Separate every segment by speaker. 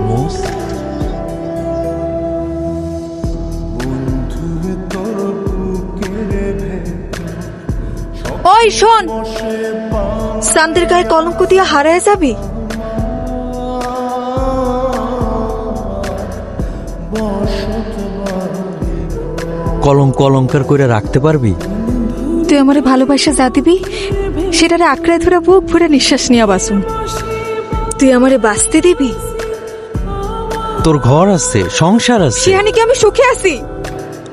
Speaker 1: মোস
Speaker 2: ওই শোন, চাঁদের গায়ে কলঙ্ক দিয়ে হারায় যাবি?
Speaker 1: কলঙ্ক অলঙ্কার করে রাখতে পারবি?
Speaker 2: তুই আমারে ভালোবাসা যা দিবি সেটারে আঁকড়ায় ধরে বুক ভরে নিঃশ্বাস নিয়ে বাসুন। তুই আমারে বাঁচতে দিবি?
Speaker 1: তোর ঘর আছে, সংসার আছে,
Speaker 2: সেখানে কি আমি সুখে আছি?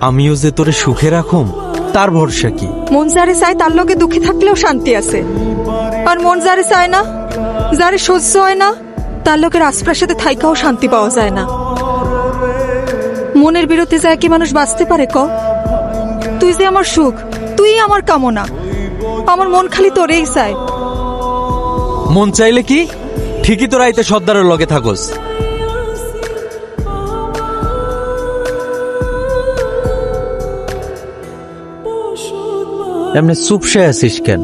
Speaker 1: আমিও যে তোরে সুখে রাখুম তার ভরসা কি?
Speaker 2: মন যারে চায় তার লগে দুঃখে থাকলেও শান্তি আছে, আর মন যারে চায় না, যারে সহ্য হয় না, তার লোকের আশপাশে থাইকাও শান্তি পাওয়া যায় না। মনের বিরুদ্ধে যায় কি মানুষ বাঁচতে পারে ক? তুই যে আমার সুখ, তুই আমার কামনা, আমার মন খালি তোরেই চায়।
Speaker 1: মন চাইলে কি ঠিকই তোর আইতে সর্দারের লগে থাকস। এমনি চুপসে আছিস কেন?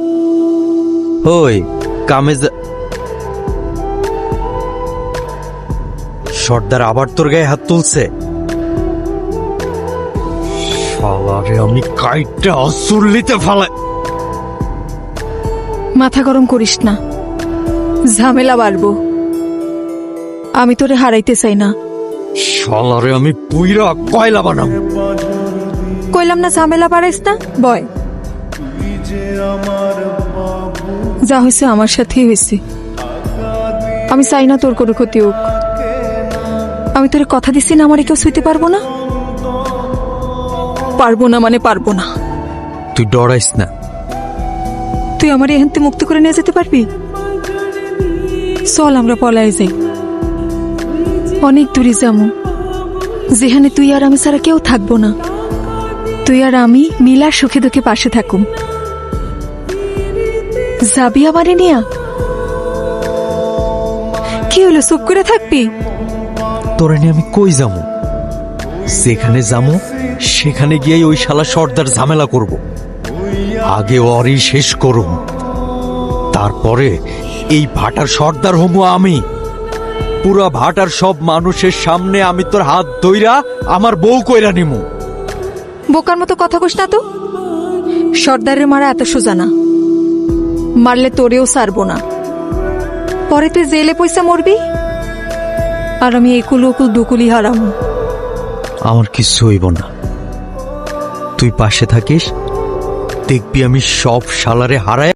Speaker 1: ওই কামে সর্দার আবার তোর গায়ে হাত তুলছে। শালারে আমি কাইটটা অসুরলিতে ফালাই।
Speaker 2: মাথা গরম করিস না, ঝামেলা বাড়বো। আমি তোরে হারাইতে চাই না।
Speaker 1: শালারে আমি পুইরা কয়লা বানাম।
Speaker 2: কইলাম না ঝামেলা বাড়াইস না, বয়। যা হয়েছে আমার সাথেই হয়েছে, আমি চাই না তোর কোনো ক্ষতি হোক। আমি তোরে কথা দিচ্ছি না আমার কেউ শুইতে পারবো না। পারবো না মানে পারবো না।
Speaker 1: তুই ডরাইস না।
Speaker 2: তুই আমার এখান থেকে মুক্ত করে নিয়ে যেতে পারবি? চল আমরা পলায় যাই, অনেক দূরে যাবো, যেখানে তুই আর আমি ছাড়া কেউ থাকবো না। তুই আর আমি মিলা সুখে দুঃখে পাশে থাকুম। যাবি আমারে নিয়া? কি হলো, চুপ করে থাকবি?
Speaker 1: তোরে নিয়ে আমি কই যাবো? যেখানে যাবো সেখানে গিয়ে ওই শালা সর্দার ঝামেলা করব। আগে ওরই শেষ করুম, তারপরে এই ভাটার সর্দার হমু আমি। পুরা ভাটার সব মানুষের সামনে আমি তোর হাত ধইরা আমার বউ কইরা নিমু।
Speaker 2: বোকার মতো কথা কইস না তো। সর্দারের মারা এত সোজা না, মারলে তোরেও ছাড়বো না। পরে তুই জেলে পয়সা মরবি, আর আমি একুল উকুল দুকুলি হারাম।
Speaker 1: আমার কিছু হইব না, তুই পাশে থাকিস, দেখবি আমি সব শালারে হারায়